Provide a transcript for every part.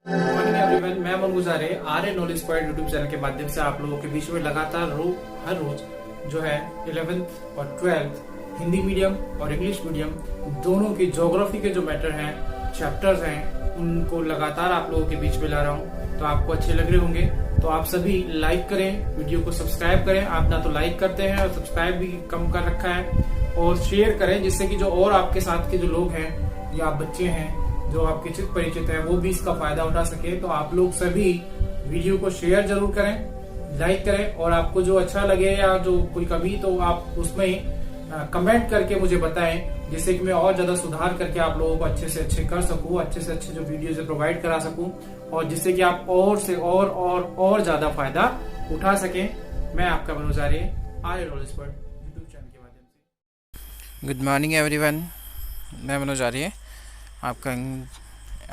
Morning everyone, मैं अमन गुजारे आर्य knowledge point YouTube channel के माध्यम से आप लोगों के बीच में लगातार हर रोज जो है 11th और 12th हिंदी मीडियम और इंग्लिश मीडियम दोनों की ज्योग्राफी के जो मैटर हैं, चैप्टर्स हैं, उनको लगातार आप लोगों के बीच में ला रहा हूँ। तो आपको अच्छे लग रहे होंगे तो आप सभी लाइक करें, वीडियो को सब्सक्राइब करें। आप ना तो लाइक करते हैं और सब्सक्राइब भी कम कर रखा है, और शेयर करें जिससे कि जो और आपके साथ के जो लोग हैं या बच्चे हैं जो आपके चित परिचित हैं वो भी इसका फायदा उठा सके। तो आप लोग सभी वीडियो को शेयर जरूर करें, लाइक करें, और आपको जो अच्छा लगे या जो कोई कमी तो आप उसमें कमेंट करके मुझे बताएं, जिससे कि मैं और ज्यादा सुधार करके आप लोगों को अच्छे से अच्छे कर सकूं, अच्छे से अच्छे जो वीडियोज प्रोवाइड करा सकूं, और जिससे कि आप और से और ज्यादा फायदा उठा सकें। मैं आपका मनोज आर्य आर्य नॉलेज पॉइंट यूट्यूब चैनल के माध्यम से। गुड मॉर्निंग एवरीवन, मैं मनोज आर्य आपका।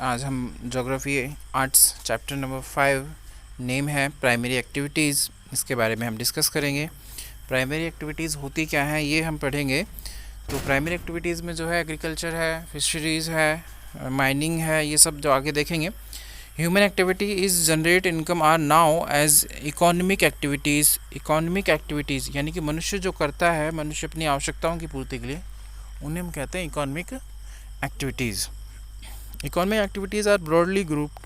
आज हम geography arts chapter number 5 name है प्राइमरी एक्टिविटीज़, इसके बारे में हम डिस्कस करेंगे। प्राइमरी एक्टिविटीज़ होती क्या है ये हम पढ़ेंगे। तो प्राइमरी एक्टिविटीज़ में जो है एग्रीकल्चर है, फिशरीज़ है, माइनिंग है, ये सब जो आगे देखेंगे। Human activity is generate income are now as economic activities. Economic activities यानी कि मनुष्य जो करता है, मनुष्य अपनी आवश्यकताओं की पूर्ति के लिए, उन्हें हम कहते हैं economic activities. Economic activities are broadly grouped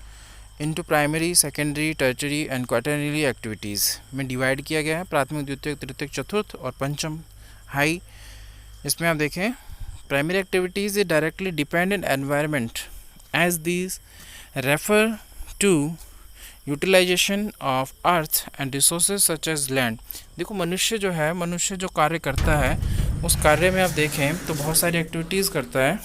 into primary, secondary, tertiary and quaternary activities में डिवाइड किया गया है। प्राथमिक, द्वितीयक, तृतीयक, चतुर्थ और पंचम हाई। इसमें आप देखें, primary activities is directly dependent environment as these refer to utilisation of earth and resources such as land. देखो, मनुष्य जो है, मनुष्य जो कार्य करता है, उस कार्य में आप देखें तो बहुत सारी एक्टिविटीज़ करता है।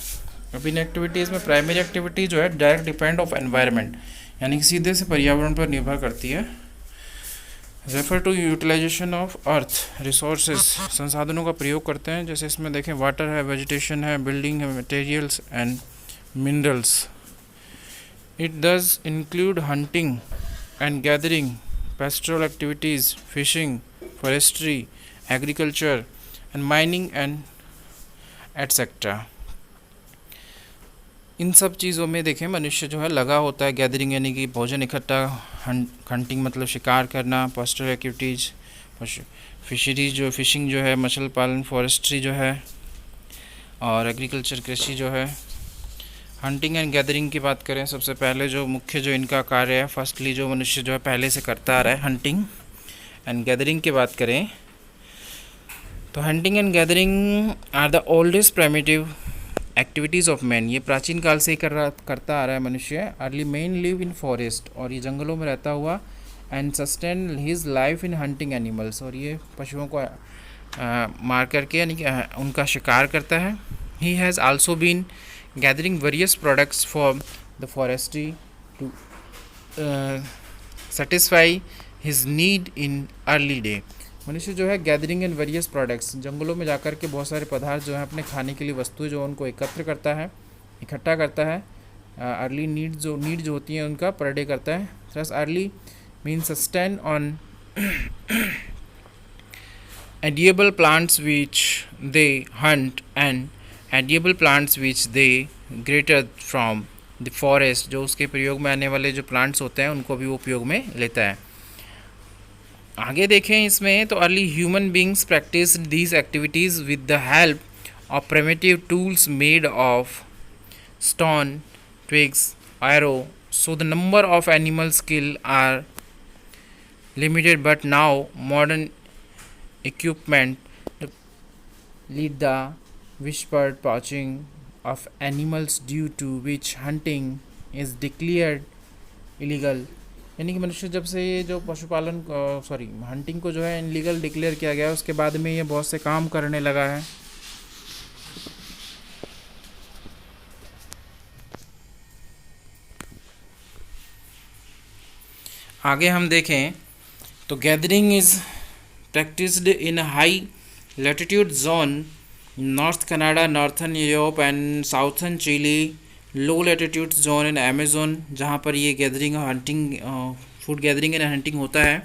अब इन एक्टिविटीज़ में प्राइमरी एक्टिविटी जो है डायरेक्ट डिपेंड ऑफ एनवायरनमेंट, यानी कि सीधे से पर्यावरण पर निर्भर करती है। Refer to utilisation of earth resources, संसाधनों का प्रयोग करते हैं। जैसे इसमें देखें, वाटर है, वेजिटेशन है, बिल्डिंग है, materials and minerals. It does include hunting and gathering, pastoral activities, fishing, forestry, agriculture and mining and etcetera. इन सब चीज़ों में देखें मनुष्य जो है लगा होता है। गैदरिंग यानी कि भोजन इकट्ठा, हंटिंग मतलब शिकार करना, पेस्टोरल एक्टिविटीज़, फिशरीज जो फिशिंग जो है, मछली पालन, फॉरेस्ट्री जो है, और एग्रीकल्चर कृषि जो है। हंटिंग एंड गैदरिंग की बात करें, सबसे पहले जो मुख्य जो इनका कार्य है, फर्स्टली जो मनुष्य जो है पहले से करता आ रहा है, हंटिंग एंड गैदरिंग की बात करें तो hunting and gathering are the oldest primitive activities of man. ये प्राचीन काल से ही करता आ रहा है मनुष्य। Early man live in forest, और ये जंगलों में रहता हुआ, and sustain his life in hunting animals, और ये पशुओं को मार करके यानी कि उनका शिकार करता है। He has also been gathering various products for the forestry to satisfy his need in early day. मनुष्य जो है गैदरिंग एंड वेरियस प्रोडक्ट्स, जंगलों में जाकर के बहुत सारे पदार्थ जो है अपने खाने के लिए वस्तुएं जो उनको एकत्र करता है, इकट्ठा करता है। अर्ली नीड जो होती हैं उनका पर डे करता है। Thus early men sustain on edible plants which they hunt and edible plants which they gather from the forest. जो उसके प्रयोग में आने वाले जो प्लांट्स होते हैं उनको भी वो उपयोग में लेता है। आगे देखें इसमें तो early human beings practice these activities with the help of primitive tools made of stone, twigs, arrow. So the number of animal skill are limited, but now modern equipment lead the whispered poaching of animals due to which hunting is declared illegal। यानी कि मनुष्य जब से ये जो पशुपालन hunting को जो है इनलीगल डिक्लेयर किया गया, उसके बाद में ये बहुत से काम करने लगा है। आगे हम देखें तो gathering is practised in high latitude zone, north Canada, northern Europe and southern Chile, low latitude zone in Amazon, जहाँ पर ये gathering hunting food gathering and hunting होता है।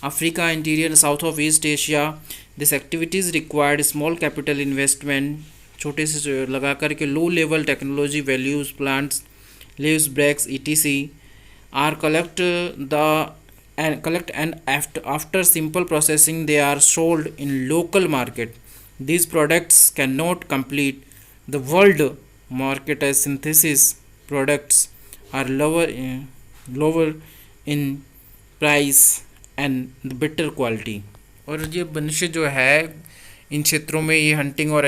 Africa, interior, south of East Asia. This activities required small capital investment, छोटे से लगा कर के low level technology, values, plants, leaves, breaks, etc. are collect and after simple processing they are sold in local market. These products cannot complete the world market as synthesis products are lower in price and the better quality. और ये मनुष्य जो है इन क्षेत्रों में ये hunting और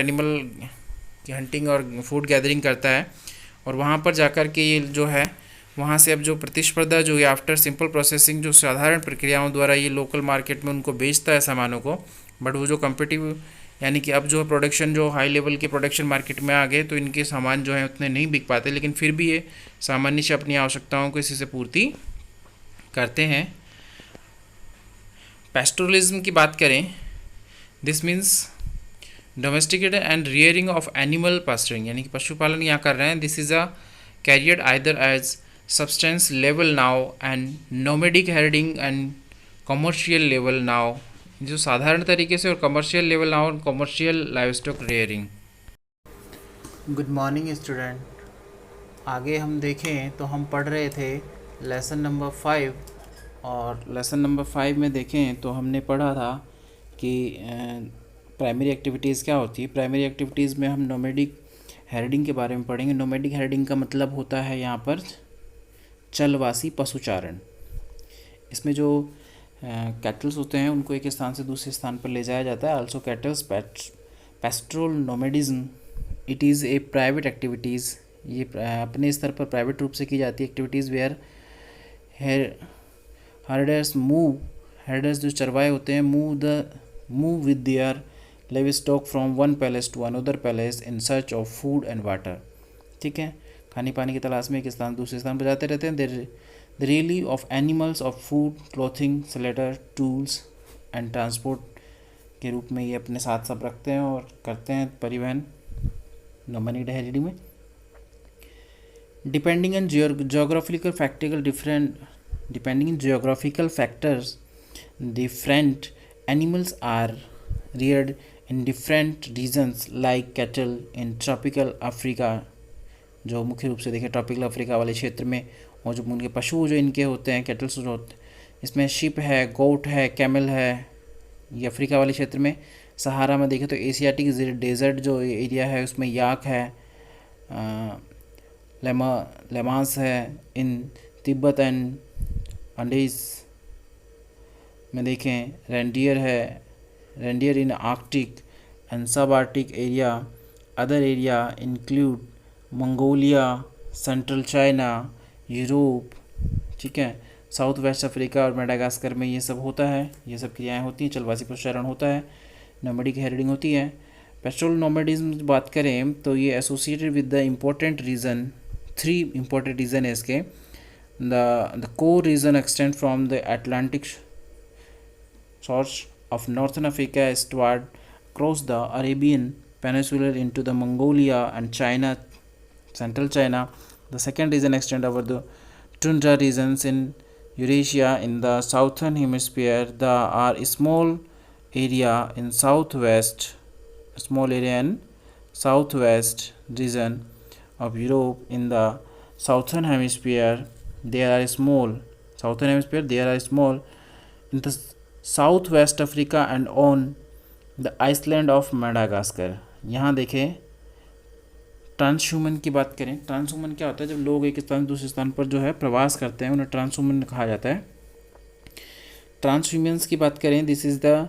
hunting और फूड गैदरिंग करता है और वहाँ पर जाकर के ये जो है वहाँ से अब जो प्रतिस्पर्धा जो है आफ्टर सिंपल प्रोसेसिंग जो साधारण प्रक्रियाओं द्वारा ये लोकल मार्केट में उनको बेचता है सामानों को, बट वो जो कम्पिटिटिव यानी कि अब जो प्रोडक्शन जो हाई लेवल के प्रोडक्शन मार्केट में आ गए तो इनके सामान जो है उतने नहीं बिक पाते, लेकिन फिर भी ये सामान्य से अपनी आवश्यकताओं को इसी से पूर्ति करते हैं। पैस्टोरलिज्म की बात करें, this means domesticated and rearing of animal pasturing, यानी कि पशुपालन यहाँ कर रहे हैं। This is a carried either as substance level now and nomadic herding and commercial level now, जो साधारण तरीके से और कमर्शियल लेवल नाउ और commercial livestock rearing. Good morning student. आगे हम देखें तो हम पढ़ रहे थे लेसन नंबर 5 और लेसन नंबर 5 में देखें तो हमने पढ़ा था कि प्राइमरी एक्टिविटीज़ क्या होती है। प्राइमरी एक्टिविटीज़ में हम नोमेडिक हेरिडिंग के बारे में पढ़ेंगे। नोमेडिक हेरिडिंग का मतलब होता है यहाँ पर चलवासी पशुचारण। इसमें जो कैटल्स होते हैं उनको एक स्थान से दूसरे स्थान पर ले जाया जाता है। Also cattles pastoral nomadism it is a private activities, ये अपने स्तर पर प्राइवेट रूप से की जाती है एक्टिविटीज़ वेयर हर्डर्स जो चरवाए होते हैं move with their livestock from one palace to another palace in search of food and water। ठीक है, खाने पानी की तलाश में एक स्थान दूसरे स्थान पर जाते रहते हैं। the really of animals of food, clothing, shelter, tools and transport के रूप में ये अपने साथ सब रखते हैं और करते हैं परिवहन नोमेडिक हेरिडिंग में। depending on geographical factors different animals are reared in different regions like cattle in tropical Africa, जो मुख्य रूप से देखें ट्रॉपिकल अफ्रीका वाले क्षेत्र में, और जो उनके पशु जो इनके होते हैं कैटल्स जो होते हैं इसमें शिप है, गोट है, कैमल है, ये अफ्रीका वाले क्षेत्र में। सहारा में देखें तो एशियाटिक डेजर्ट जो एरिया है उसमें याक है, लेमांस है, इन तिब्बत एंड अंडीज में देखें रेंडियर है, रेंडियर इन आर्कटिक एंड सब Arctic area. Other area include Mongolia, central China, Europe, ठीक है, साउथ वेस्ट अफ्रीका और मेडागास्कर में ये सब होता है। ये सब क्रियाएं होती हैं, चलवासी पशुचारण होता है, नोमेडिक हेरिडिंग होती है। पेस्टोरल नोमेडिज्म बात करें तो ये associated with the important region, 3 important region है इसके। The core region extend from the Atlantic shores of northern Africa eastward across the Arabian Peninsula into the Mongolia and China, central China. The second region extend over the tundra regions in Eurasia in the southern hemisphere. There are small area in southwest region of Europe. In the southern hemisphere there are small in the South West Africa and on the island of Madagascar. यहाँ देखें ट्रांसह्यूमन की बात करें। ट्रांसह्यूमन क्या होता है? जब लोग एक स्थान से दूसरे स्थान पर जो है प्रवास करते हैं उन्हें ट्रांसह्यूमन कहा जाता है। ट्रांसह्यूमन्स की बात करें, this is the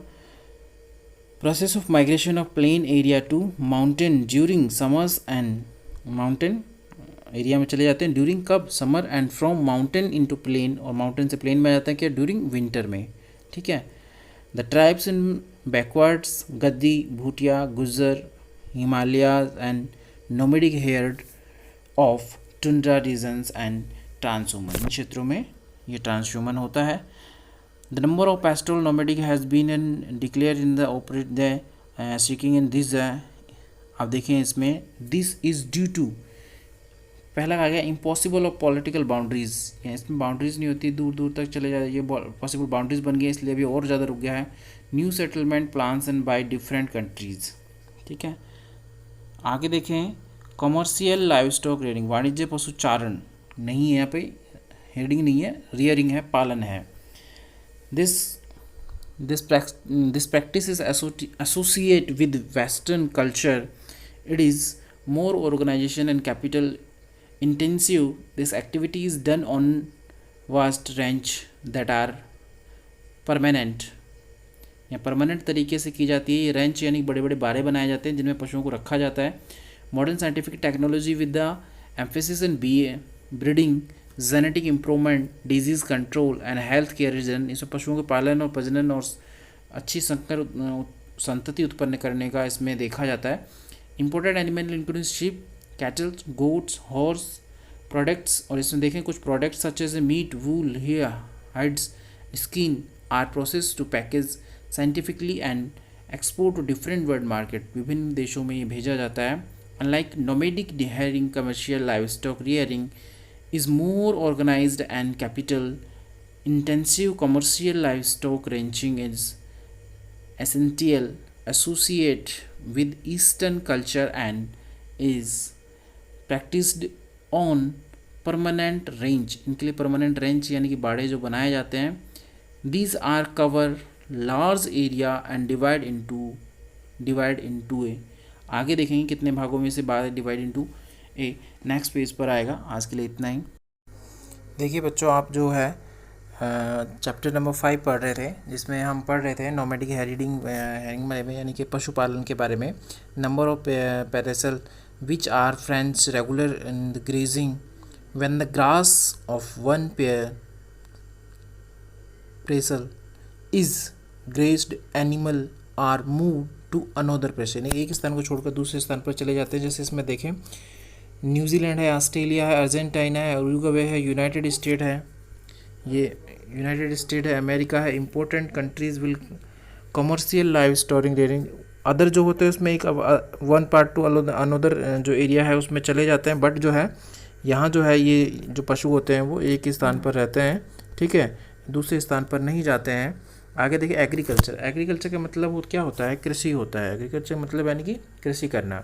process of migration of plain area to mountain during summers and mountain area में चले जाते हैं ड्यूरिंग कब? Summer and from mountain into plain, और माउंटेन से प्लेन में जाते हैं क्या? ड्यूरिंग विंटर में। ठीक है। The tribes in backwards Gaddi, Bhutia, Gujjar, Himalayas and nomadic herders of tundra regions and transhumance, इन क्षेत्रों में ये ट्रांसह्यूमन होता है। The number of pastoral nomadic has been and declare in the operate the seeking in this. आप देखें इसमें दिस इज़ ड्यू टू, पहला कहा गया इम्पॉसिबल ऑफ पॉलिटिकल बाउंड्रीज, इसमें बाउंड्रीज नहीं होती, दूर दूर तक चले जाए, ये पॉसिबल बाउंड्रीज बन गई इसलिए अभी और ज़्यादा रुक गया है। New settlement plans and by different countries. ठीक है, आगे देखें कमर्शियल लाइव स्टॉक रेडिंग, वाणिज्य पशुचारण नहीं है यहाँ पे हेडिंग नहीं है, रियरिंग है, पालन है। This practice is associated with Western culture. It is more organization and capital intensive. This activity is done on vast range that are permanent, या परमानेंट तरीके से की जाती है। ये रेंच यानी बड़े बड़े बारे बनाए जाते हैं जिनमें पशुओं को रखा जाता है। Modern scientific technology with the emphasis in breeding, genetic improvement, disease control and health care region, इसमें पशुओं के पालन और प्रजनन और अच्छी संतति उत्पन्न करने का इसमें देखा जाता है। Imported animal including sheep, cattle, goats, horse products, और इसमें देखें कुछ products such as meat, wool, hair, hides, skin are process to package scientifically and export to different world market, विभिन्न देशों में ये भेजा जाता है। Unlike nomadic herding, commercial livestock rearing is more organized and capital intensive. Commercial livestock ranching is essential associate with Eastern culture and is practiced on permanent range. इनके लिए permanent range यानी कि बाड़े जो बनाए जाते हैं, these are cover large area and divide into a, आगे देखेंगे कितने भागों में से डिवाइड इनटू ए, नेक्स्ट पेज पर आएगा। आज के लिए इतना ही। देखिए बच्चों, आप जो है चैप्टर नंबर 5 पढ़ रहे थे, जिसमें हम पढ़ रहे थे नोमैडिक हेरिडिंग बारे में, यानी कि पशुपालन के बारे में। Number of parcels which are friends regular in the grazing when the grass of one parcel is grazed, animal are move to another place, यानी एक स्थान को छोड़कर दूसरे स्थान पर चले जाते हैं। जैसे इसमें देखें, न्यूजीलैंड है, ऑस्ट्रेलिया है, अर्जेंटीना है, उरुग्वे है, यूनाइटेड स्टेट है, ये यूनाइटेड स्टेट है, अमेरिका है। Important countries will commercial live storing rearing, other जो होते हैं उसमें एक वन पार्ट टू अनोदर जो एरिया है उसमें चले जाते हैं, बट जो है यहाँ जो है ये जो पशु होते हैं वो एक ही स्थान पर रहते हैं, ठीक है, दूसरे स्थान पर नहीं जाते हैं। आगे देखिए एग्रीकल्चर, एग्रीकल्चर का मतलब वो क्या होता है, कृषि होता है। एग्रीकल्चर मतलब यानी कि कृषि करना।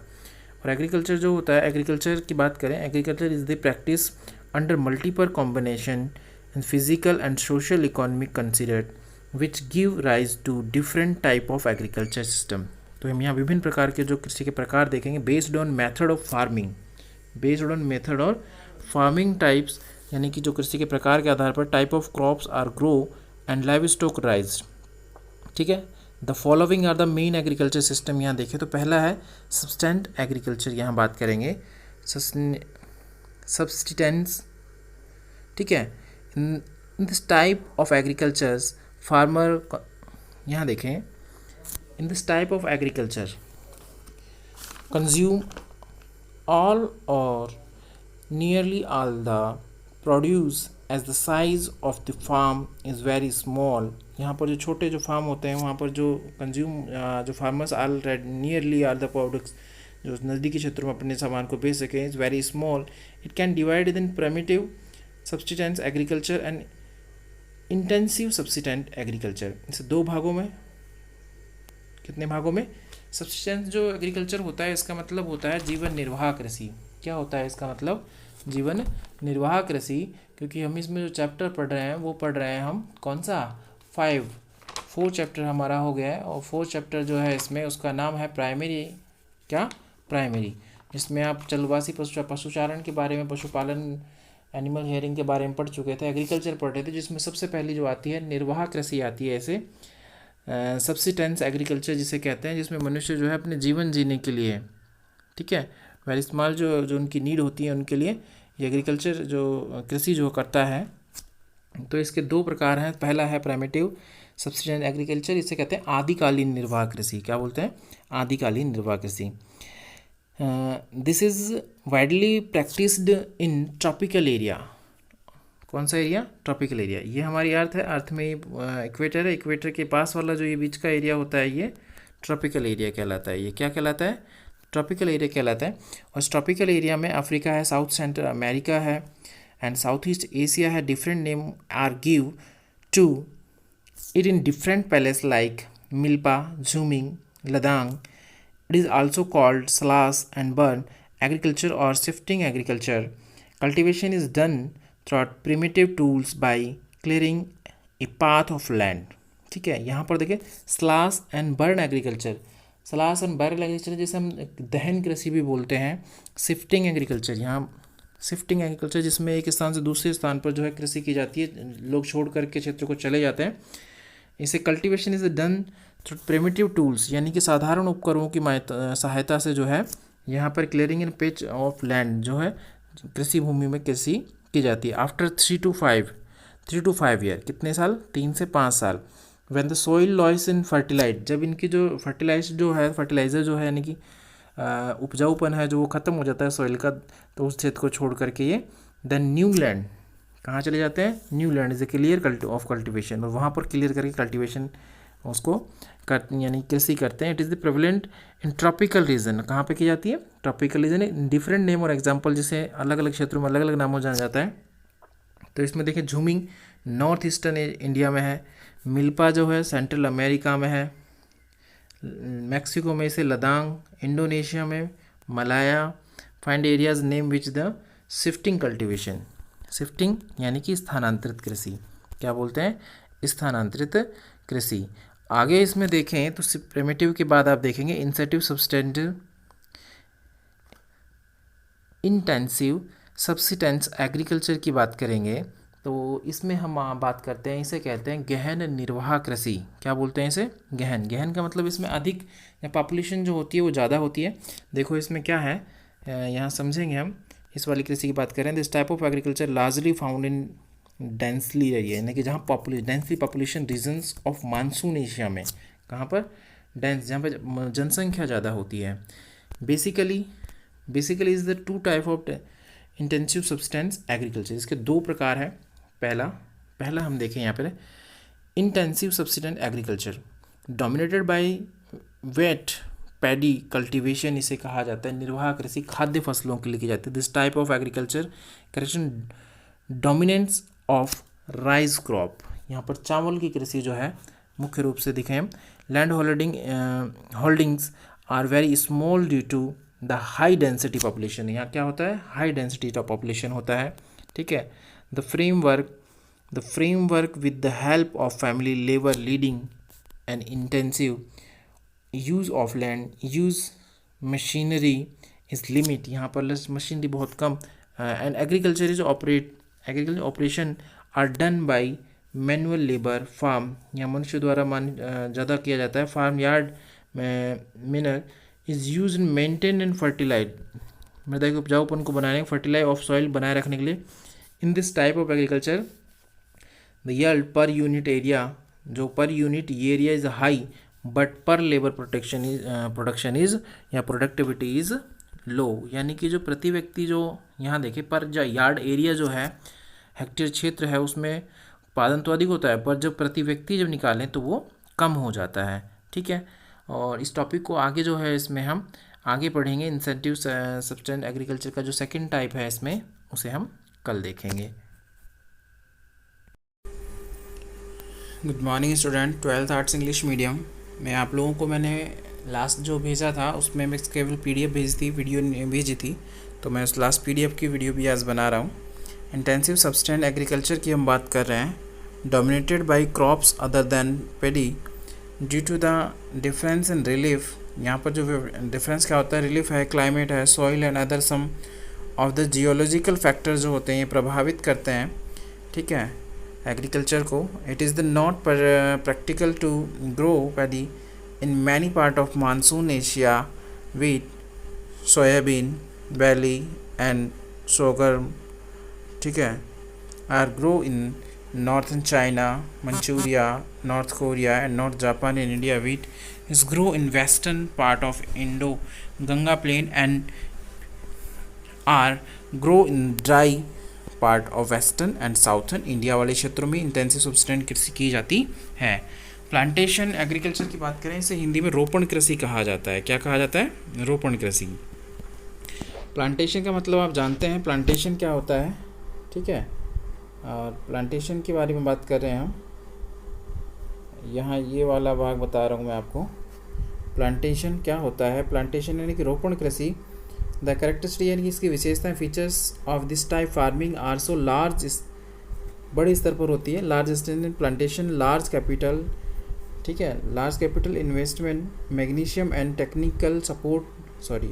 और एग्रीकल्चर जो होता है, एग्रीकल्चर की बात करें, agriculture is the practice under multiple combination and physical and social economic considered which give rise to different type of agriculture system. तो हम यहाँ विभिन्न प्रकार के जो कृषि के प्रकार देखेंगे, based on method of farming, based on method और फार्मिंग टाइप्स, यानी कि जो कृषि के प्रकार के आधार पर type of crops are grow and livestock raise, ठीक है। The following are the main agriculture system, यहाँ देखें तो पहला है सब्सटेंट एग्रीकल्चर, यहाँ बात करेंगे सब्सटेंस, ठीक है। इन this type of agricultures farmer, यहाँ देखें, इन this type of agriculture consume all or nearly all the produce as the size of the farm is very small। यहाँ पर जो छोटे जो फार्म होते हैं वहाँ पर जो कंज्यूम जो farmers all nearly are the products, जो नज़दीकी क्षेत्रों में अपने सामान को बेच सकें, is very small. It can divide in primitive subsistence agriculture and intensive subsistent agriculture. इसे दो भागों में, कितने भागों में? सब्सिस्टेंस जो एग्रीकल्चर होता है इसका मतलब होता है जीवन निर्वाह कृषि। क्या होता है इसका मतलब? जीवन निर्वाह कृषि। क्योंकि हम इसमें जो चैप्टर पढ़ रहे हैं वो पढ़ रहे हैं हम कौन सा? 4 चैप्टर हमारा हो गया है, और 4 चैप्टर जो है इसमें उसका नाम है प्राइमरी। क्या? प्राइमरी। जिसमें आप चलवासी पशुचारण के बारे में, पशुपालन, एनिमल हेयरिंग के बारे में पढ़ चुके थे, एग्रीकल्चर पढ़ रहे थे, जिसमें सबसे पहली जो आती है निर्वाह कृषि आती है। ऐसे सब्सिस्टेंस एग्रीकल्चर जिसे कहते हैं, जिसमें मनुष्य जो है अपने जीवन जीने के लिए, ठीक है, वेरी स्मॉल जो उनकी नीड होती है उनके लिए ये एग्रीकल्चर जो कृषि जो करता है। तो इसके 2 प्रकार हैं। पहला है प्राइमेटिव सब्सिस्टेंस एग्रीकल्चर, इसे कहते हैं आदिकालीन निर्वाह कृषि। क्या बोलते हैं? आदिकालीन निर्वाह कृषि। This is widely practised in tropical area. कौन सा एरिया? Tropical area. ये हमारी अर्थ है, अर्थ में इक्वेटर है, इक्वेटर के पास वाला जो ये बीच का एरिया होता है ये ट्रॉपिकल एरिया कहलाता है। ये क्या कहलाता है? ट्रॉपिकल एरिया कहलाता है। और इस ट्रॉपिकल एरिया में अफ्रीका है, साउथ सेंट्रल अमेरिका है एंड साउथ ईस्ट एशिया है। Different name are give to it in different palace like milpa, jhuming, ladang. It is also called slash and burn agriculture और shifting agriculture. Cultivation is done through primitive tools by clearing a path of land. ठीक है, यहाँ पर देखिए slash and burn agriculture, slash and burn agriculture जिसे हम दहन कृषि भी बोलते हैं, शिफ्टिंग एग्रीकल्चर, यहाँ शिफ्टिंग एग्रीकल्चर जिसमें एक स्थान से दूसरे स्थान पर जो है कृषि की जाती है, लोग छोड़ करके क्षेत्र को चले जाते हैं। इसे cultivation is done through primitive tools, यानी कि साधारण उपकरणों की सहायता से जो है यहाँ पर clearing and pitch of land जो है कृषि भूमि में कृषि की जाती है। आफ्टर 3 to 5 ईयर, कितने साल, 3 से 5 साल। When the soil loss in fertilize, जब इनकी जो फर्टिलाइजर जो है यानी कि उपजाऊपन है जो वो ख़त्म हो जाता है सॉइल का, तो उस क्षेत्र को छोड़ करके ये देन न्यू लैंड कहाँ चले जाते हैं, new land is a clear of cultivation, और वहाँ पर क्लियर करके कल्टिवेशन उसको यानी कृषि करते हैं। It is the prevalent in tropical region, कहाँ पे की जाती है, ट्रॉपिकल रीजन। डिफरेंट नेम और एग्जांपल, जिसे अलग अलग क्षेत्रों में अलग अलग नामों जाना जाता है। तो इसमें देखिए झूमिंग नॉर्थ ईस्टर्न इंडिया में है, मिल्पा जो है सेंट्रल अमेरिका में है, मैक्सिको में इसे लदांग, इंडोनेशिया में Malaya. Find areas name which the shifting cultivation, shifting यानी कि स्थानांतरित कृषि, क्या बोलते हैं, स्थानांतरित कृषि। आगे इसमें देखें तो प्रिमिटिव के बाद आप देखेंगे इंसेंटिव सब्सटेंटिव इंटेंसिव सब्सिटेंस एग्रीकल्चर की बात करेंगे। तो इसमें हम बात करते हैं, इसे कहते हैं गहन निर्वाह कृषि। क्या बोलते हैं इसे, गहन का मतलब इसमें अधिक पॉपुलेशन जो होती है वो ज़्यादा होती है। देखो इसमें क्या है, यहाँ समझेंगे हम। इस वाली कृषि की बात करें, this type of agriculture largely found in densely area, यानी कि जहाँ densely population regions of monsoon Asia में, कहाँ पर डेंस, जहाँ पर जनसंख्या ज़्यादा होती है। Basically is the 2 type of intensive substance agriculture, इसके 2 प्रकार हैं। पहला हम देखें यहाँ पर intensive subsistent agriculture dominated by wet paddy cultivation, इसे कहा जाता है निर्वाह कृषि, खाद्य फसलों के लिए की जाती है। This type of agriculture correction dominance of rice crop, यहाँ पर चावल की कृषि जो है मुख्य रूप से दिखें। Land holdings are very small due to the high density population, यहाँ क्या होता है, हाई डेंसिटी ऑफ पॉपुलेशन होता है। ठीक है, the framework with the help of family labour leading an intensive use of land use machinery is limit, यहाँ पर मशीनरी बहुत कम। And agriculture operation are done by manual labour farm, यहाँ मनुष्य द्वारा ज़्यादा किया जाता है। Farm yard manure is use in maintain and fertilize, मृदा के उपजाऊपन को बनाने, फर्टिलाइज ऑफ सॉइल बनाए रखने के लिए। In this type of agriculture the yield per unit area, जो per unit area is high but per labour production is या प्रोडक्टिविटी इज लो, यानी कि जो प्रति व्यक्ति जो यहाँ देखिए पर जो यार्ड एरिया जो है, हेक्टेयर क्षेत्र है, उसमें उत्पादन तो अधिक होता है, पर जब प्रति व्यक्ति जब निकालें तो वो कम हो जाता है। ठीक है, और इस टॉपिक को आगे जो है इसमें हम आगे पढ़ेंगे। इंसेंटिव सब्सटेंस एग्रीकल्चर का जो सेकंड टाइप है इसमें, उसे हम कल देखेंगे। Good morning student, 12th arts English medium में आप लोगों को मैंने लास्ट जो भेजा था उसमें मैं केवल PDF वीडियो भेजी थी, तो मैं उस लास्ट PDF की वीडियो भी आज बना रहा हूँ। इंटेंसिव सब्सटेंस एग्रीकल्चर की हम बात कर रहे हैं। Dominated by crops other than paddy due to the difference in relief, यहाँ पर जो डिफरेंस क्या होता है, रिलीफ है, क्लाइमेट है, soil and other some of the geological factors जो होते हैं ये प्रभावित करते हैं। ठीक है, एग्रीकल्चर को। It is the not practical to grow paddy in many part of monsoon Asia, wheat, soybean, barley and सोगर। ठीक है, are grow in northern China, Manchuria, North Korea and North Japan and India. Wheat is grow in western part of Indo Ganga plain and are grow in dry part of western and southern India वाले क्षेत्रों में intensive substance कृषि की जाती है। Plantation agriculture की बात करें, इसे हिंदी में रोपण कृषि कहा जाता है। क्या कहा जाता है, रोपण कृषि। प्लांटेशन का मतलब आप जानते हैं, प्लांटेशन क्या होता है। ठीक है, और प्लांटेशन के बारे में बात कर रहे हैं हम। यहाँ ये वाला भाग बता रहा हूँ मैं आपको। प्लांटेशन क्या होता है, प्लांटेशन यानी कि रोपण कृषि द कैरेक्टरिस्टिक यानी कि इसकी विशेषताएं, features of this type farming are so large, बड़े स्तर पर होती है, large extended plantation, large capital, ठीक है, large capital investment, magnesium and technical support, sorry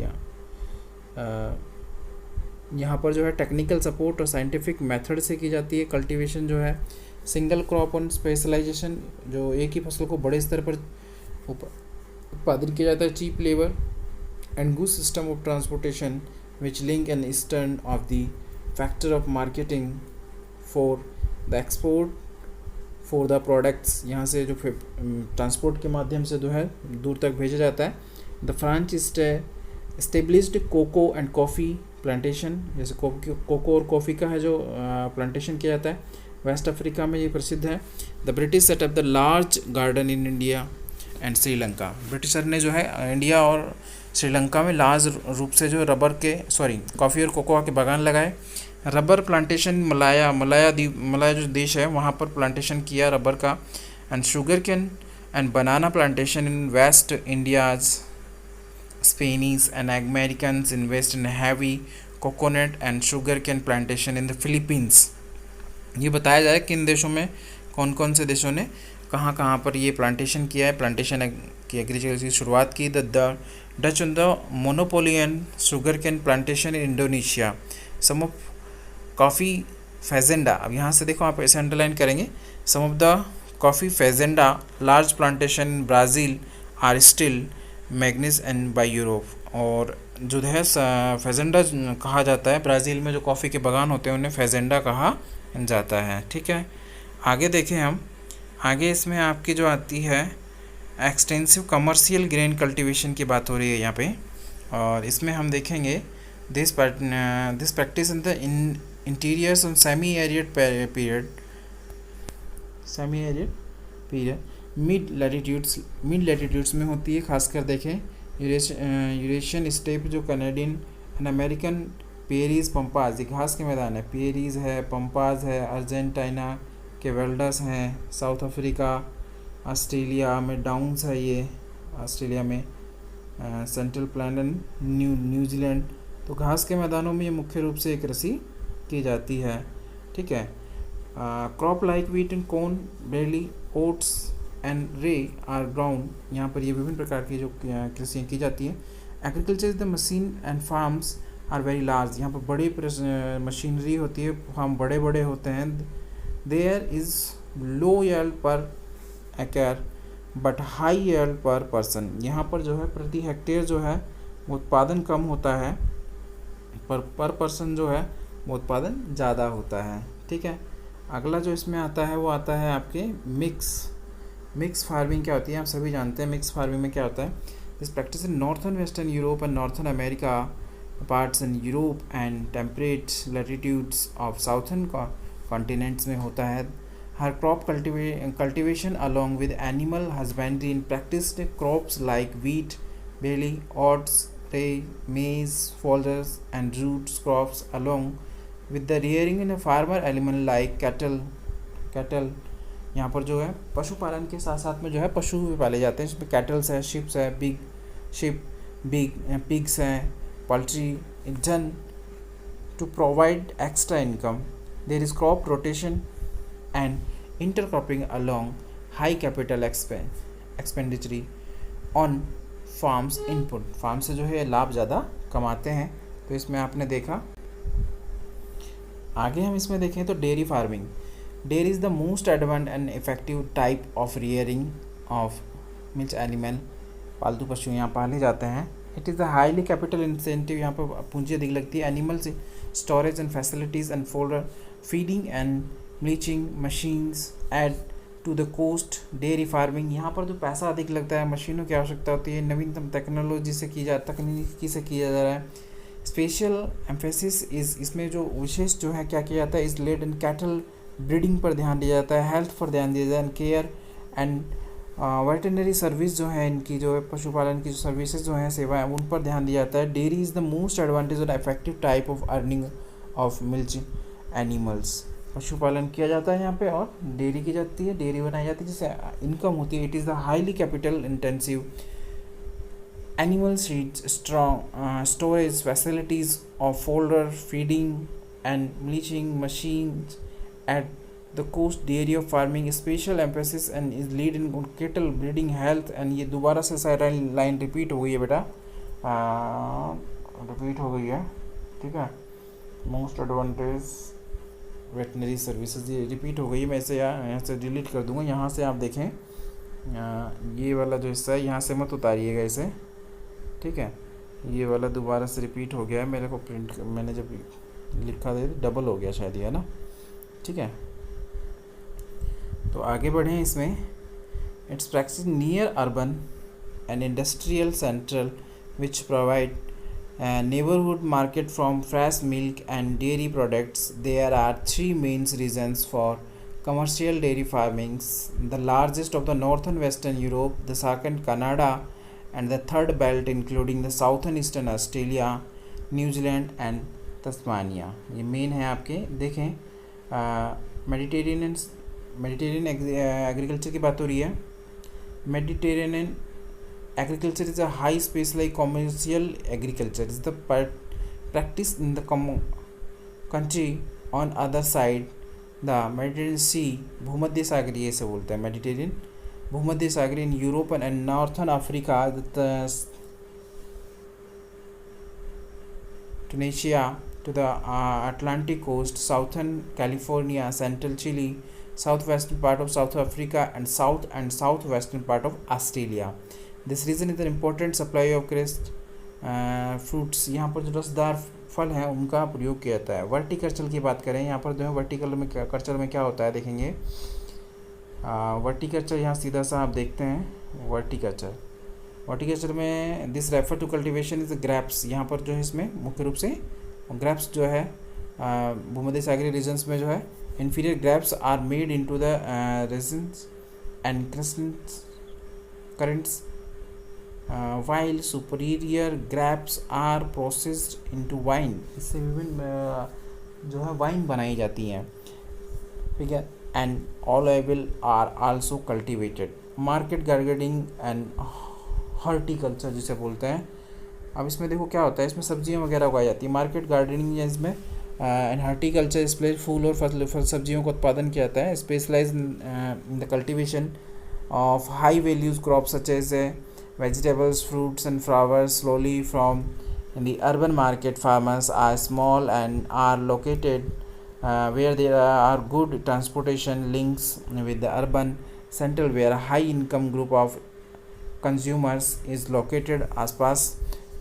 यहाँ पर जो है टेक्निकल सपोर्ट और साइंटिफिक मेथड से की जाती है कल्टीवेशन जो है, सिंगल क्रॉप ऑन स्पेशलाइजेशन, जो एक ही फसल को बड़े स्तर पर उत्पादन किया जाता है, cheap labour and good system of transportation which link an eastern of the factor of marketing for the export for the products, यहाँ से जो ट्रांसपोर्ट के माध्यम से जो है दूर तक भेजा जाता है। The French established cocoa and coffee plantation, जैसे कोको और कॉफ़ी का है जो प्लांटेशन किया जाता है, वेस्ट अफ्रीका में ये प्रसिद्ध है। The British setup the large garden in India and Sri Lanka, britisher ने जो है इंडिया और श्रीलंका में लार्ज रूप से जो रबर के कॉफ़ी और कोकोआ के बागान लगाए। रबर प्लांटेशन मलाया जो देश है वहाँ पर प्लांटेशन किया रबर का। And sugar cane and banana plantation in West Indies, Spanish and Americans invest in heavy coconut and sugar cane plantation in the Philippines. ये बताया जाए कि इन देशों में कौन कौन से देशों ने कहाँ कहाँ पर ये प्लांटेशन किया है, प्लांटेशन की एग्रीकल्चर की शुरुआत की। The Dutch on the monopoly and sugar cane plantation in Indonesia, some of coffee fazenda, अब यहाँ से देखो आप ऐसे अंडरलाइन करेंगे, some of the coffee fazenda large plantation in Brazil are still मैग्नीज एंड बाई यूरोप, और जो है फेजेंडा कहा जाता है, ब्राज़ील में जो कॉफ़ी के बागान होते हैं उन्हें फेजेंडा कहा जाता है। ठीक है, आगे देखें हम, आगे इसमें आपकी जो आती है एक्सटेंसिव कमर्शियल ग्रेन कल्टीवेशन की बात हो रही है यहाँ पे, और इसमें हम देखेंगे this practice in the interiors on semi arid period mid latitudes में होती है, खासकर देखें यूरेशियन स्टेप जो कनाडियन एंड अमेरिकन पेरीज पंपाज, ये घास के मैदान है, पेरीज है, पंपाज है, अर्जेंटीना के वेल्डस हैं, साउथ अफ्रीका, ऑस्ट्रेलिया में डाउन्स है, ये ऑस्ट्रेलिया में सेंट्रल प्लान एंड न्यूजीलैंड, तो घास के मैदानों में ये मुख्य रूप से कृषि की जाती है। ठीक है, crop like wheat and corn, barley, oats and rye are ground, यहाँ पर ये विभिन्न प्रकार की जो कृषि की जाती है। Agriculture is the machine and farms are very large, यहाँ पर बड़ी मशीनरी होती है, फार्म बड़े बड़े होते हैं। देयर इज़ लो यील्ड पर एकड़ बट हाई यील्ड पर पर्सन, यहाँ पर जो है प्रति हेक्टेयर जो है वो उत्पादन कम होता है, पर पर्सन जो है वो उत्पादन ज़्यादा होता है। ठीक है, अगला जो इसमें आता है वो आता है आपके मिक्स फार्मिंग। क्या होती है आप सभी जानते हैं मिक्स फार्मिंग में क्या होता है। This practice in northern western Europe and northern America, parts in Europe and temperate latitudes of southern continents में होता है। हर crop cultivation along with animal husbandry in practised crops like wheat, barley, oats, rye, maize, foders and root crops along with the rearing in a farmer animal like cattle यहाँ पर जो है पशुपालन के साथ साथ में जो है पशु भी पाले जाते हैं, इसमें कैटल्स है, शिप्स है, पिग्स हैं, पोल्ट्री, जन to provide extra income. There is crop rotation and intercropping along high capital expenditure on farms input, farm से जो है लाभ ज़्यादा कमाते हैं। तो इसमें आपने देखा। आगे हम इसमें देखें तो dairy farming, dairy is the most advance and effective type of rearing of milk animal, पालतू पशु यहाँ पाले जाते हैं। It is the highly capital incentive, यहाँ पर पूंजी अधिक लगती है। Animals storage and facilities and folder feeding and bleaching machines add to the cost dairy farming, यहाँ पर जो पैसा अधिक लगता है, मशीनों की आवश्यकता होती है, नवीनतम टेक्नोलॉजी से तकनीकी से किया जा रहा है। स्पेशल एम्फेसिस इज, इसमें जो विशेष जो है क्या किया जाता है, is led and cattle breeding पर ध्यान दिया जाता है, हेल्थ पर ध्यान दिया जाता है, केयर एंड वेटरनरी सर्विस जो है इनकी जो है पशुपालन की जो सर्विसेज जो हैं सेवाएं उन पर ध्यान दिया जाता है। Dairy is the most advantage और effective type of earning of milk animals, पशुपालन किया जाता है यहाँ पे और डेयरी की जाती है, डेयरी बनाई जाती है जिससे इनकम होती है। It is the highly capital intensive animal seeds, strong storage facilities of fodder, feeding and bleaching machines at the coast dairy of farming, special emphasis and is lead in cattle breeding health. And ये दोबारा से सारी line repeat हो गई है बेटा, repeat हो गई है, ठीक है। मोस्ट एडवांटेज वेटनरी सर्विसेज, ये रिपीट हो गई है, मैं इसे यहाँ से डिलीट कर दूंगा। यहाँ से आप देखें, ये वाला जो हिस्सा है यहाँ से मत उतारिएगा इसे, ठीक है। ये वाला दोबारा से रिपीट हो गया है, मेरे को प्रिंट मैंने जब लिखा था डबल हो गया शायद, ये है ना, ठीक है। तो आगे बढ़ें इसमें। It's practice near urban and industrial central which provide neighborhood market from fresh milk and dairy products. There are three main reasons for commercial dairy farmings: the largest of the northern western Europe, the second Canada, and the third belt including the southern eastern Australia, New Zealand and Tasmania. ये main है आपके। देखें, Mediterranean agriculture की बात हो रही है। Mediterranean agriculture is a high specialized commercial agriculture. Is the practice in the country on other side the Mediterranean Sea, भूमध्य सागरीय से बोलते हैं मेडिटेरियन, भूमध्य सागरीय in Europe and Northern Africa, Tunisia to the Atlantic coast, Southern California, Central Chile, southwestern part of South Africa and southwestern part of Australia. This reason is an important supply of crest fruits. यहाँ पर जो रसदार फल हैं उनका प्रयोग किया जाता है। वर्टिकल्चर की बात करें, यहाँ पर जो है वर्टिकल्चर में क्या होता है देखेंगे। वर्टिकल्चर यहाँ सीधा सा आप देखते हैं, वर्टिकल्चर में this refer to cultivation is grapes. यहाँ पर जो है इसमें मुख्य रूप से ग्रैप्स जो है भूमध्य सागरीय रीजन्स में जो है inferior grapes are made into the resins and currents, while superior grapes are processed into wine. इससे विभिन्न जो है वाइन बनाई जाती हैं, ठीक है। and olive oil are also cultivated. market gardening and horticulture जिसे बोलते हैं। अब इसमें देखो क्या होता है, इसमें सब्जियां वगैरह उगाई जाती है। मार्केट गार्डनिंग इसमें एंड हॉर्टिकल्चर इसमें फूल और फल सब्जियों का उत्पादन किया जाता है। Specialise in the cultivation of high values crops such as vegetables, fruits and flowers. Slowly from the urban market, farmers are small and are located where there are good transportation links with the urban central, where a high income group of consumers is located. आसपास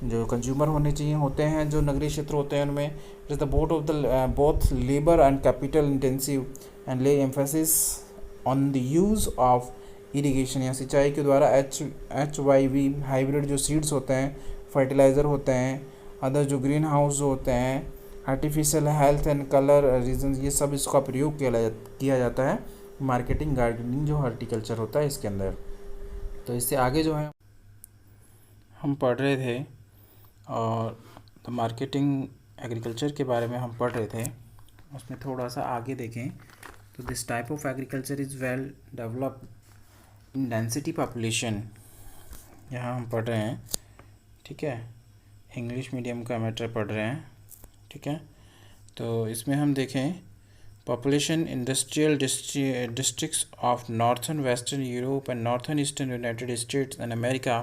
जो consumer होने चाहिए होते हैं, जो नगरीय क्षेत्र होते हैं उनमें it is the both labour and capital intensive and lay emphasis on the use of irrigation या सिंचाई के द्वारा HYV हाइब्रिड जो सीड्स होते हैं, फर्टिलाइज़र होते हैं, अदर जो ग्रीन हाउस होते हैं, artificial health and colour region, ये सब इसका प्रयोग किया जाता है मार्केटिंग गार्डनिंग जो हॉर्टिकल्चर होता है इसके अंदर। तो इससे आगे जो है हम पढ़ रहे थे और तो मार्केटिंग एग्रीकल्चर के बारे में हम पढ़ रहे थे, उसमें थोड़ा सा आगे देखें तो this type of agriculture is well developed in density population. यहाँ हम पढ़ रहे हैं, ठीक है, इंग्लिश मीडियम का मैटर पढ़ रहे हैं, ठीक है। तो इसमें हम देखें population industrial districts of northern western Europe and northern eastern United States and America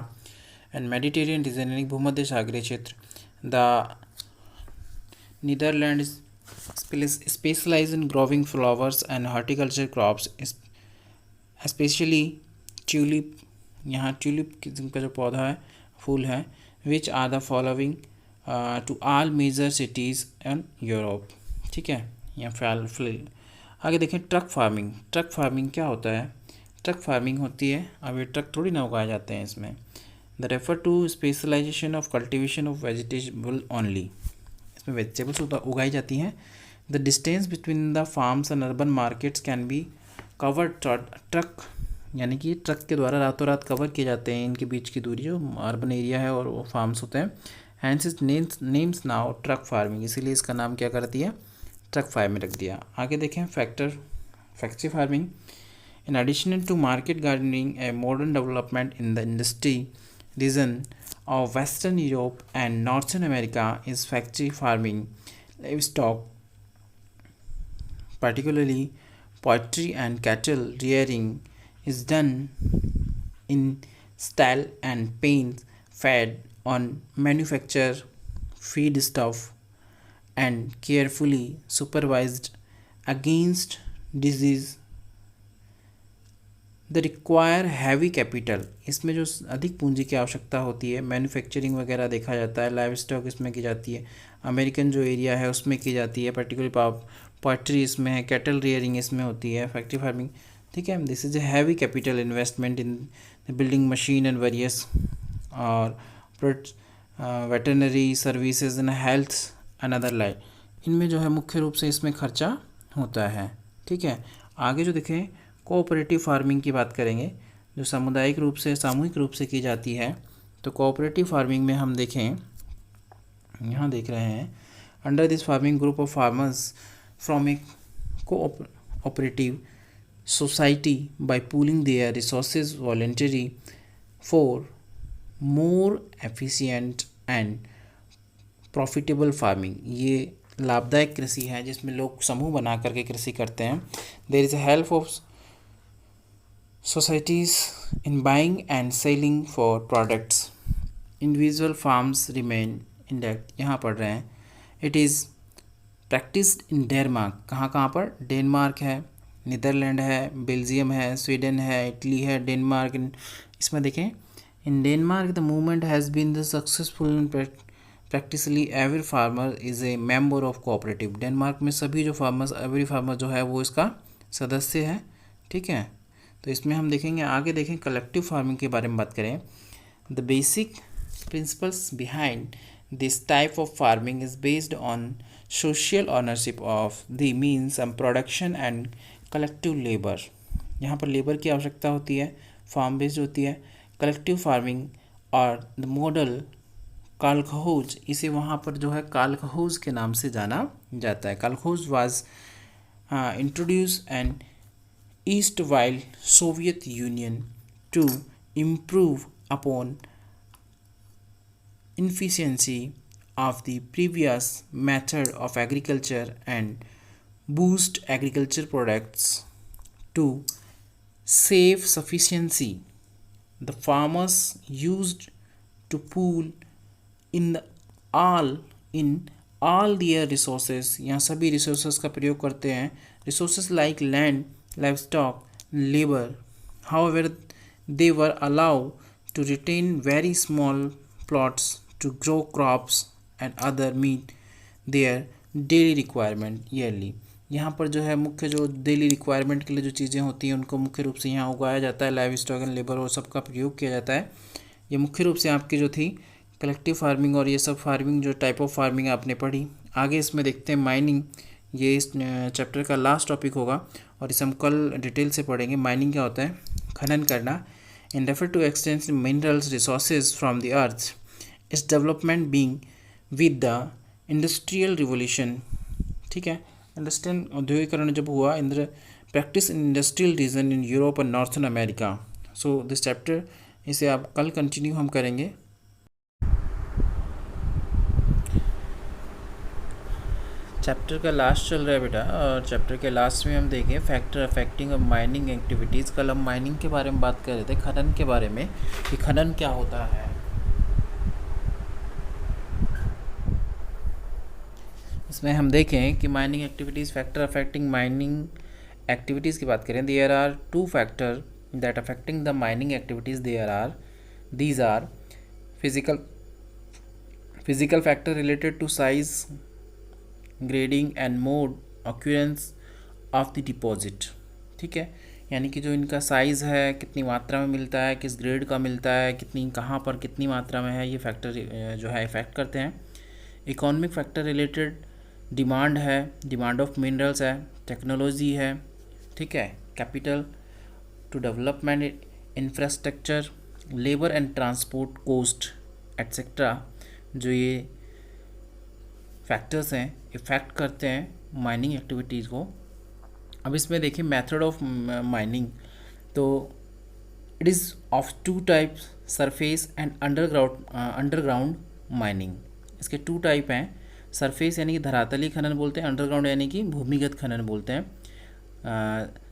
and Mediterranean region यानी भूमध्य सागरीय क्षेत्र। The Netherlands specialise in growing flowers and horticulture crops, specially tulip. यहाँ ट्यूलिप किस्म का जो पौधा है, फूल है, which are the following to all major cities in Europe, ठीक है। यहाँ आगे देखें ट्रक फार्मिंग। ट्रक फार्मिंग क्या होता है? ट्रक फार्मिंग होती है, अब ये ट्रक थोड़ी ना उगाए जाते हैं इसमें। The refer to specialisation of cultivation of vegetable only, इसमें वेजिटेबल्स उगाई जाती हैं। The distance between the farms and urban markets can be covered truck, यानी कि ट्रक के द्वारा रातों रात कवर किए जाते हैं इनके बीच की दूरी जो अर्बन एरिया है और वो फार्म्स होते हैं। Hence is names now truck farming, इसीलिए इसका नाम क्या कर दिया, ट्रक फार्मिंग रख दिया। आगे देखें factory farming. In addition to market gardening a modern development in the industry region of Western Europe and Northern America is factory farming. Livestock, particularly poultry and cattle rearing, is done in style and paint, fed on manufacture feed stuff and carefully supervised against disease. The require heavy capital, इसमें जो अधिक पूंजी की आवश्यकता होती है, manufacturing वगैरह देखा जाता है, लाइव स्टॉक इसमें की जाती है, अमेरिकन जो एरिया है उसमें की जाती है, पर्टिकुलर पोल्ट्री इसमें है, कैटल रियरिंग इसमें होती है, फैक्ट्री फार्मिंग, ठीक है. This is a heavy capital investment in the building machine and various और veterinary services and health and other life. इनमें जो है मुख्य रूप से इसमें खर्चा होता है, ठीक है. आगे जो देखें कोऑपरेटिव फार्मिंग की बात करेंगे, जो सामुदायिक रूप से सामूहिक रूप से की जाती है. तो कोऑपरेटिव फार्मिंग में हम देखें, यहाँ देख रहे हैं, under this farming group of farmers from a cooperative society by pooling their resources voluntary for more efficient and profitable farming. ये लाभदायक कृषि है जिसमें लोग समूह बना करके कृषि करते हैं. There is a help of societies in buying and selling for products. Individual farms remain intact. यहाँ पढ़ रहे हैं. It is practiced in Denmark. कहाँ पर? डेनमार्क है, नीदरलैंड है, बेल्जियम है, स्वीडन है, इटली है, डेनमार्क. इसमें देखें, in Denmark the movement has been the successful and practically every farmer is a member of cooperative. Denmark में सभी जो फार्मर्स, एवरी फार्मर जो है वो इसका सदस्य है, ठीक है. तो इसमें हम देखेंगे, आगे देखें कलेक्टिव फार्मिंग के बारे में बात करें. The basic principles behind this type of farming is based on social ownership of the means of production and collective labour. यहाँ पर लेबर की आवश्यकता होती है, फार्म बेस्ड होती है. कलेक्टिव फार्मिंग और द मॉडल कालखोज, इसे वहाँ पर जो है कालखोज के नाम से जाना जाता है. Kolkhoz was introduced and East while Soviet Union to improve upon efficiency of the previous method of agriculture and boost agriculture products to save sufficiency. The farmers used to pool in all their resources. यहाँ सभी resources का प्रयोग करते हैं. Resources like land, livestock, labor. However, they were allowed to retain very small plots to grow crops and other meet their daily requirement yearly. यहाँ पर जो है मुख्य जो डेली रिक्वायरमेंट के लिए जो चीज़ें होती हैं उनको मुख्य रूप से यहाँ उगाया जाता है. लाइव स्टॉक एंड लेबर और सबका प्रयोग किया जाता है. ये मुख्य रूप से आपकी जो थी कलेक्टिव फार्मिंग और ये सब फार्मिंग जो टाइप ऑफ फार्मिंग आपने पढ़ी. आगे इसमें देखते हैं माइनिंग. ये इस चैप्टर का लास्ट टॉपिक होगा और इसे हम कल डिटेल से पढ़ेंगे. माइनिंग क्या होता है? खनन करना. In refer to extents minerals resources from the earth. इस development being with the industrial revolution, ठीक है. इंडस्ट्रियल औद्योगिकरण जब हुआ, in the practice in industrial region in Europe and northern America. So this chapter, इसे आप कल कंटिन्यू हम करेंगे. चैप्टर का लास्ट चल रहा है बेटा, और चैप्टर के लास्ट में हम देखें factor affecting of mining activities. कल हम माइनिंग के बारे में बात कर रहे थे, खनन के बारे में कि खनन क्या होता है. इसमें हम देखें कि mining activities, factor affecting mining activities की बात करें. There are two factor that affecting the mining activities. These are physical factor related to size, grading and mode occurrence of the deposit, ठीक है. यानी कि जो इनका साइज़ है, कितनी मात्रा में मिलता है, किस ग्रेड का मिलता है, कितनी कहाँ पर कितनी मात्रा में है, ये फैक्टर जो है इफेक्ट करते हैं. इकोनॉमिक फैक्टर रिलेटेड डिमांड है, डिमांड ऑफ मिनरल्स है, टेक्नोलॉजी है, ठीक है, capital to development infrastructure, labour and transport cost etcetera. जो ये फैक्टर्स हैं इफ़ेक्ट करते हैं माइनिंग एक्टिविटीज़ को. अब इसमें देखिए मेथड ऑफ माइनिंग. तो it is of two types. Surface and underground mining. इसके 2 टाइप हैं, सरफेस यानी कि धरातली खनन बोलते हैं, अंडरग्राउंड यानी कि भूमिगत खनन बोलते हैं।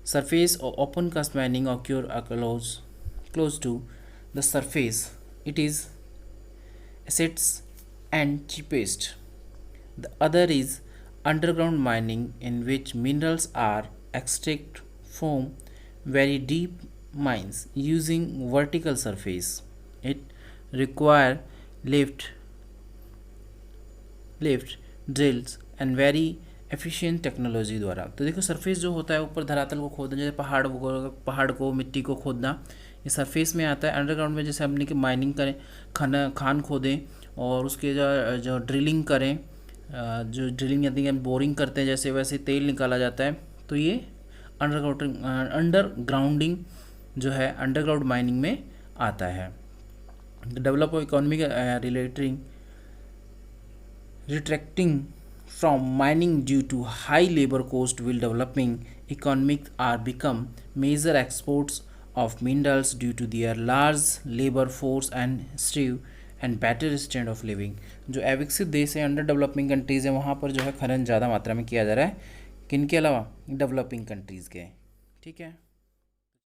Surface open cast mining occur close to the surface, it is assets and cheapest. The other is underground mining, in which minerals are extracted from very deep mines using vertical surface. It require lift drills and very efficient technology द्वारा। तो देखो surface जो होता है ऊपर धरातल को खोदना, जैसे पहाड़ को मिट्टी को खोदना, ये सरफेस में आता है। अंडरग्राउंड में जैसे हमने कि माइनिंग करें, खान खोदें और उसके जो ड्रिलिंग करें, जो ड्रिलिंग यानी कि हम बोरिंग करते हैं जैसे, वैसे तेल निकाला जाता है। तो ये अंडरग्राउंडिंग जो है अंडरग्राउंड माइनिंग में आता है। Develop economic retracting from mining due to high labor cost, will developing economic are become major exports of minerals due to their large labor force and better standard of living। जो अविकसित देश है, under developing countries है, वहाँ पर जो है खनन ज़्यादा मात्रा में किया जा रहा है। किन के अलावा? डेवलपिंग कंट्रीज़ के। ठीक है।